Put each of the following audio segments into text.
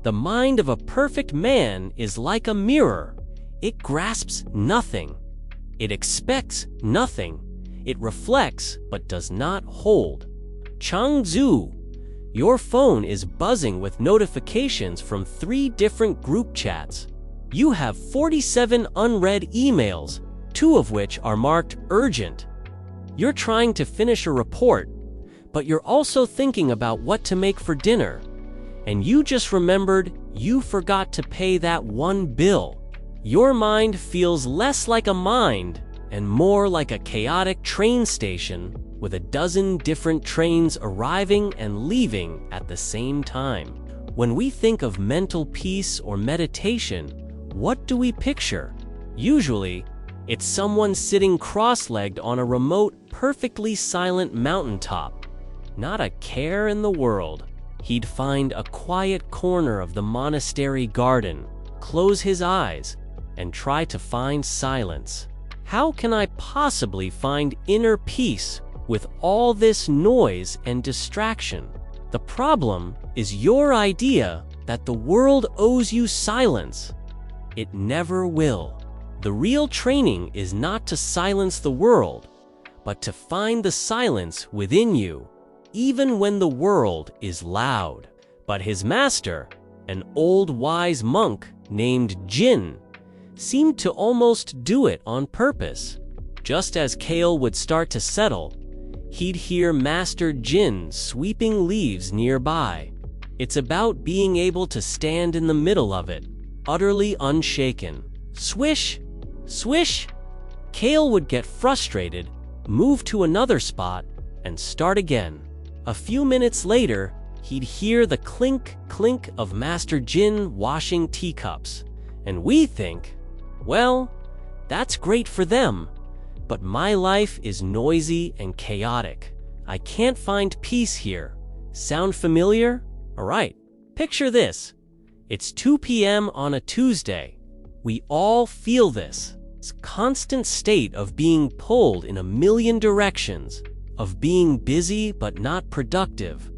The mind of a perfect man is like a mirror. It grasps nothing. It expects nothing. It reflects but does not hold. Changzhu, your phone is buzzing with notifications from 3 different group chats. You have 47 unread emails, 2 of which are marked urgent. You're trying to finish a report, but you're also thinking about what to make for dinner. And you just remembered you forgot to pay that one bill. Your mind feels less like a mind and more like a chaotic train station with a dozen different trains arriving and leaving at the same time. When we think of mental peace or meditation, what do we picture? Usually, it's someone sitting cross-legged on a remote, perfectly silent mountaintop. Not a care in the world. He'd find a quiet corner of the monastery garden, close his eyes, and try to find silence. How can I possibly find inner peace with all this noise and distraction? The problem is your idea that the world owes you silence. It never will. The real training is not to silence the world, but to find the silence within you, even when the world is loud. But his master, an old wise monk named Jin, seemed to almost do it on purpose. Just as Kale would start to settle, he'd hear Master Jin sweeping leaves nearby. It's about being able to stand in the middle of it, utterly unshaken. Swish! Swish! Kale would get frustrated, move to another spot, and start again. A few minutes later, he'd hear the clink-clink of Master Jin washing teacups. And we think, well, that's great for them, but my life is noisy and chaotic. I can't find peace here. Sound familiar? All right, picture this. It's 2 p.m. on a Tuesday. We all feel this. It's a constant state of being pulled in a million directions, of being busy but not productive,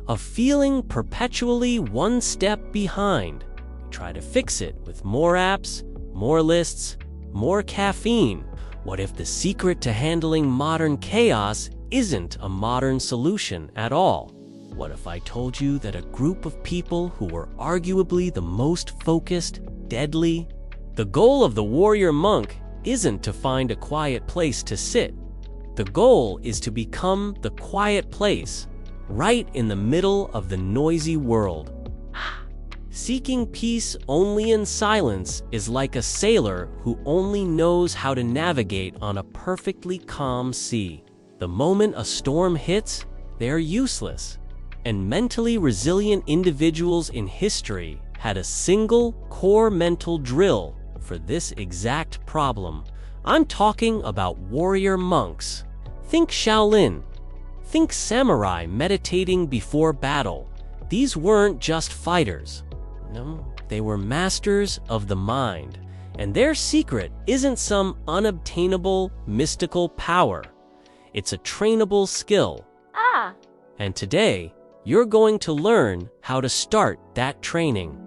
of feeling perpetually one step behind. We try to fix it with more apps, more lists, more caffeine. What if the secret to handling modern chaos isn't a modern solution at all? What if I told you that a group of people who were arguably the most focused, deadly? The goal of the warrior monk isn't to find a quiet place to sit. The goal is to become the quiet place, right in the middle of the noisy world. Seeking peace only in silence is like a sailor who only knows how to navigate on a perfectly calm sea. The moment a storm hits, they're useless. And mentally resilient individuals in history had a single core mental drill for this exact problem. I'm talking about warrior monks. Think Shaolin. Think samurai meditating before battle. These weren't just fighters. No, they were masters of the mind. And their secret isn't some unobtainable mystical power. It's a trainable skill. And today, you're going to learn how to start that training.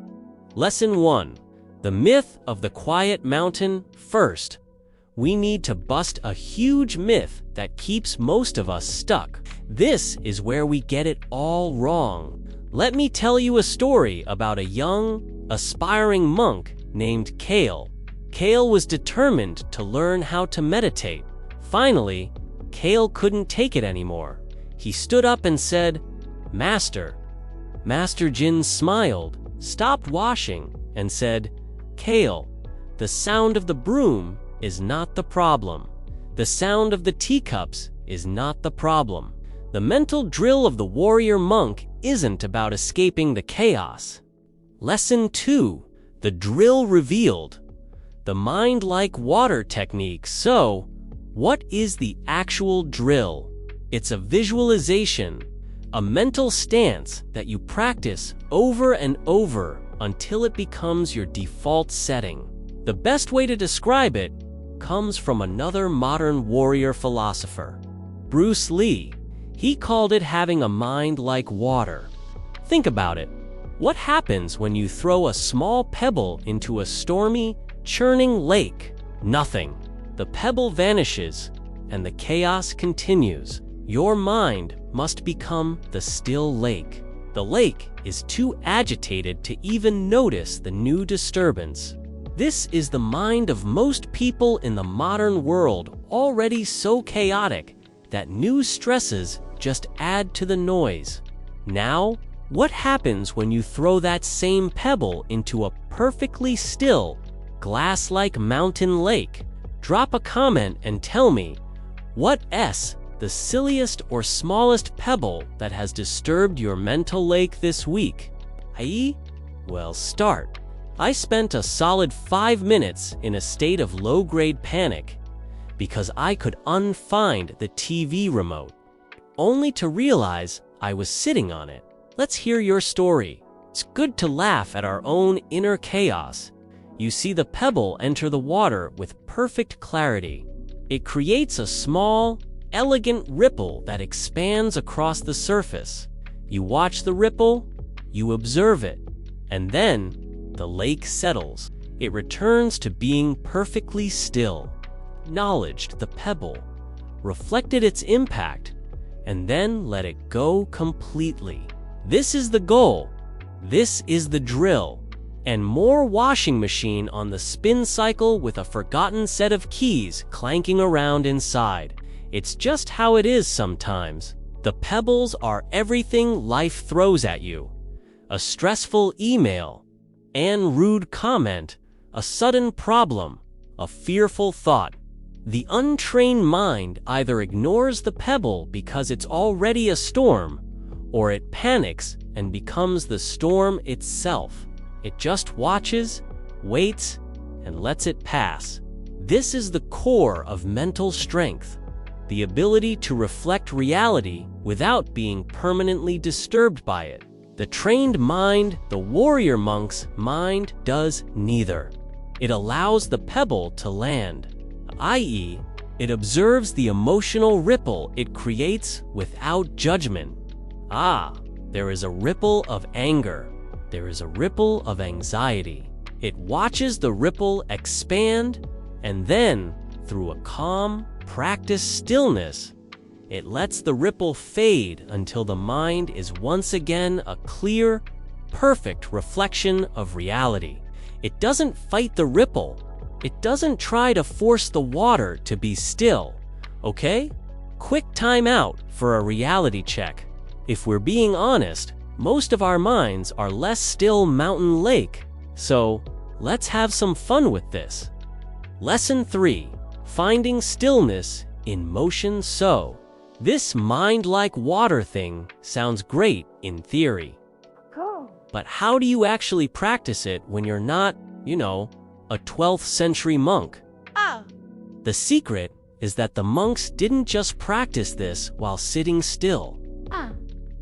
Lesson 1. The myth of the quiet mountain. First, we need to bust a huge myth that keeps most of us stuck. This is where we get it all wrong. Let me tell you a story about a young, aspiring monk named Kale. Kale was determined to learn how to meditate. Finally, Kale couldn't take it anymore. He stood up and said, "Master." Master Jin smiled, stopped washing, and said, "Kale, the sound of the broom is not the problem. The sound of the teacups is not the problem. The mental drill of the warrior monk isn't about escaping the chaos." Lesson 2. The drill revealed. The mind like water technique. So, what is the actual drill? It's a visualization, a mental stance that you practice over and over until it becomes your default setting. The best way to describe it comes from another modern warrior philosopher, Bruce Lee. He called it having a mind like water. Think about it. What happens when you throw a small pebble into a stormy, churning lake? Nothing. The pebble vanishes, and the chaos continues. Your mind must become the still lake. The lake is too agitated to even notice the new disturbance. This is the mind of most people in the modern world, already so chaotic that new stresses just add to the noise. Now, what happens when you throw that same pebble into a perfectly still, glass-like mountain lake? Drop a comment and tell me, what's the silliest or smallest pebble that has disturbed your mental lake this week? Well, start. I spent a solid 5 minutes in a state of low-grade panic because I could unfind the TV remote, only to realize I was sitting on it. Let's hear your story. It's good to laugh at our own inner chaos. You see the pebble enter the water with perfect clarity. It creates a small, elegant ripple that expands across the surface. You watch the ripple, you observe it, and then the lake settles. It returns to being perfectly still. Acknowledged the pebble, reflected its impact, and then let it go completely. This is the goal. This is the drill. And more washing machine on the spin cycle with a forgotten set of keys clanking around inside. It's just how it is sometimes. The pebbles are everything life throws at you. A stressful email, an rude comment, a sudden problem, a fearful thought. The untrained mind either ignores the pebble because it's already a storm, or it panics and becomes the storm itself. It just watches, waits, and lets it pass. This is the core of mental strength, the ability to reflect reality without being permanently disturbed by it. The trained mind, the warrior monk's mind, does neither. It allows the pebble to land, i.e., it observes the emotional ripple it creates without judgment. There is a ripple of anger. There is a ripple of anxiety. It watches the ripple expand, and then, through a calm, practiced stillness, it lets the ripple fade until the mind is once again a clear, perfect reflection of reality. It doesn't fight the ripple. It doesn't try to force the water to be still, okay? Quick time out for a reality check. If we're being honest, most of our minds are less still mountain lake, so let's have some fun with this. Lesson 3, Finding Stillness in Motion. So, this mind-like water thing sounds great in theory. Cool. But how do you actually practice it when you're not, a 12th century monk? The secret is that the monks didn't just practice this while sitting still.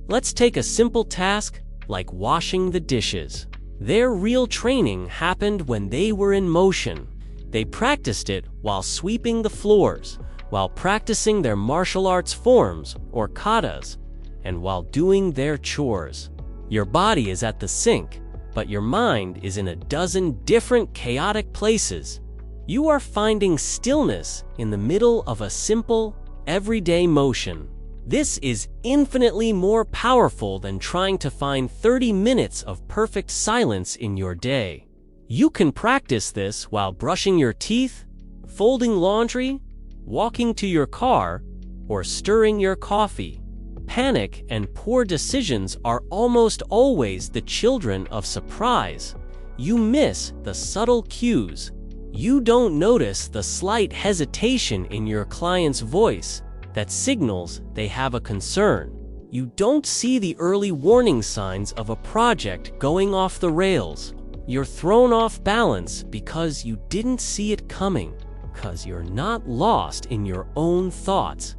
Let's take a simple task like washing the dishes. Their real training happened when they were in motion. They practiced it while sweeping the floors, while practicing their martial arts forms or katas, and while doing their chores. Your body is at the sink, but your mind is in a dozen different chaotic places. You are finding stillness in the middle of a simple, everyday motion. This is infinitely more powerful than trying to find 30 minutes of perfect silence in your day. You can practice this while brushing your teeth, folding laundry, walking to your car, or stirring your coffee. Panic and poor decisions are almost always the children of surprise. You miss the subtle cues. You don't notice the slight hesitation in your client's voice that signals they have a concern. You don't see the early warning signs of a project going off the rails. You're thrown off balance because you didn't see it coming, because you're not lost in your own thoughts.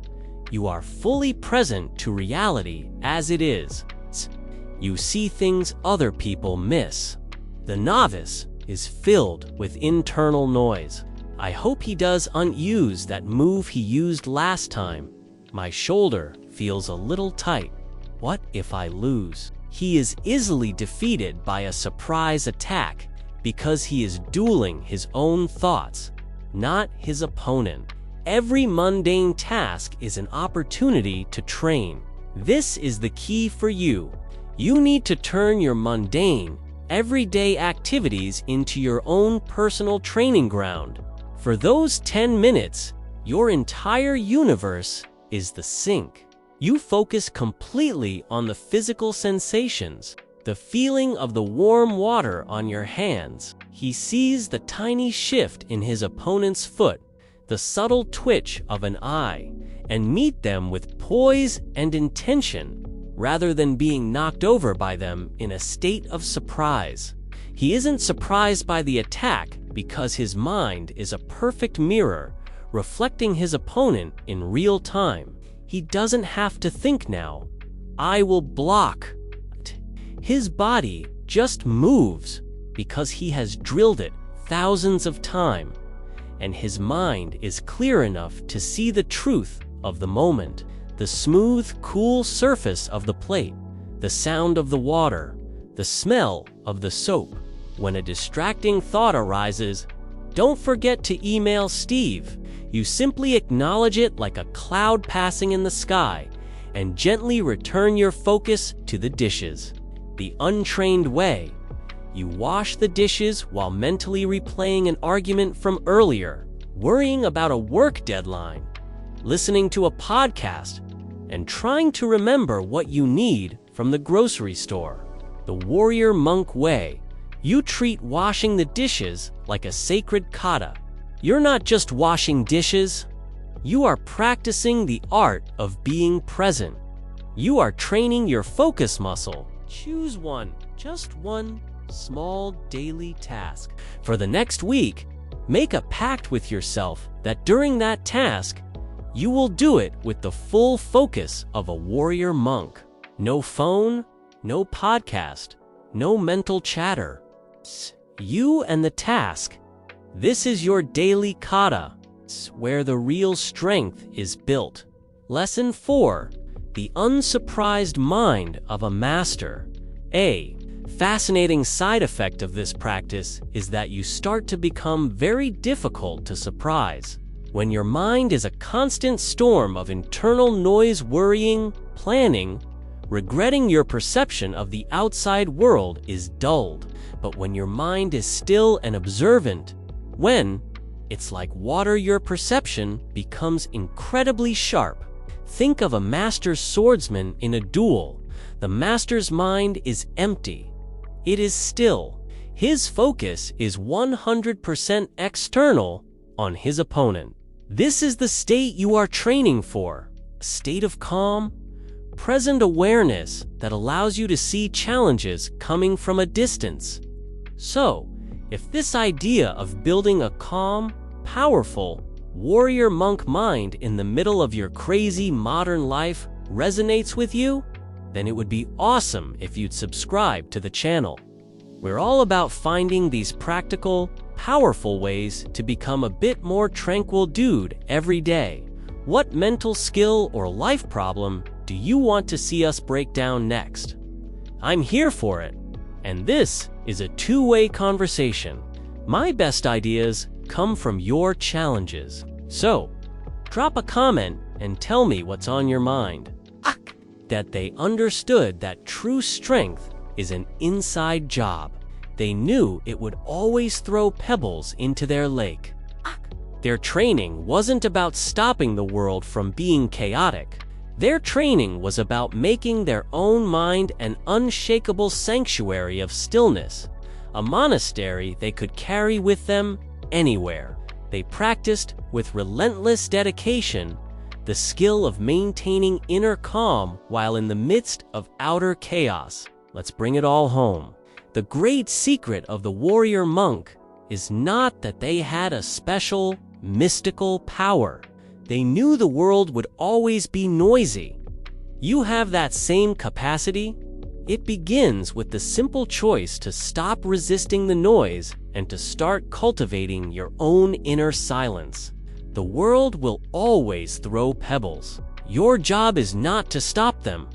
You are fully present to reality as it is. You see things other people miss. The novice is filled with internal noise. I hope he doesn't use that move he used last time. My shoulder feels a little tight. What if I lose? He is easily defeated by a surprise attack because he is dueling his own thoughts, not his opponent. Every mundane task is an opportunity to train. This is the key for you. You need to turn your mundane, everyday activities into your own personal training ground. For those 10 minutes, your entire universe is the sink. You focus completely on the physical sensations, the feeling of the warm water on your hands. He sees the tiny shift in his opponent's foot, the subtle twitch of an eye, and meet them with poise and intention, rather than being knocked over by them in a state of surprise. He isn't surprised by the attack because his mind is a perfect mirror, reflecting his opponent in real time. He doesn't have to think now, "I will block." His body just moves because he has drilled it thousands of times, and his mind is clear enough to see the truth of the moment. The smooth, cool surface of the plate, the sound of the water, the smell of the soap. When a distracting thought arises, don't forget to email Steve. You simply acknowledge it like a cloud passing in the sky and gently return your focus to the dishes. The untrained way. You wash the dishes while mentally replaying an argument from earlier, worrying about a work deadline, listening to a podcast, and trying to remember what you need from the grocery store. The warrior monk way. You treat washing the dishes like a sacred kata. You're not just washing dishes. You are practicing the art of being present. You are training your focus muscle. Choose one, just one small daily task. For the next week, make a pact with yourself that during that task, you will do it with the full focus of a warrior monk. No phone, no podcast, no mental chatter. You and the task. This is your daily kata, where the real strength is built. Lesson 4. The unsurprised mind of a master. A fascinating side effect of this practice is that you start to become very difficult to surprise. When your mind is a constant storm of internal noise, worrying, planning, regretting, your perception of the outside world is dulled. But when your mind is still and observant, when it's like water, your perception becomes incredibly sharp. Think of a master swordsman in a duel. The master's mind is empty. It is still. His focus is 100% external on his opponent. This is the state you are training for, a state of calm, present awareness that allows you to see challenges coming from a distance. So, if this idea of building a calm, powerful, warrior monk mind in the middle of your crazy modern life resonates with you, then it would be awesome if you'd subscribe to the channel. We're all about finding these practical, powerful ways to become a bit more tranquil dude every day. What mental skill or life problem do you want to see us break down next? I'm here for it, and this is a two-way conversation. My best ideas come from your challenges. So, drop a comment and tell me what's on your mind. That they understood that true strength is an inside job. They knew it would always throw pebbles into their lake. Their training wasn't about stopping the world from being chaotic. Their training was about making their own mind an unshakable sanctuary of stillness, a monastery they could carry with them anywhere. They practiced with relentless dedication the skill of maintaining inner calm while in the midst of outer chaos. Let's bring it all home. The great secret of the warrior monk is not that they had a special, mystical power. They knew the world would always be noisy. You have that same capacity. It begins with the simple choice to stop resisting the noise and to start cultivating your own inner silence. The world will always throw pebbles. Your job is not to stop them.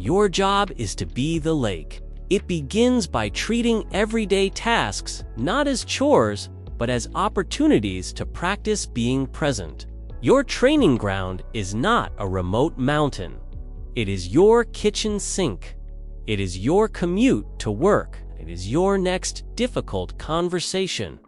Your job is to be the lake. It begins by treating everyday tasks not as chores, but as opportunities to practice being present. Your training ground is not a remote mountain. It is your kitchen sink. It is your commute to work. It is your next difficult conversation.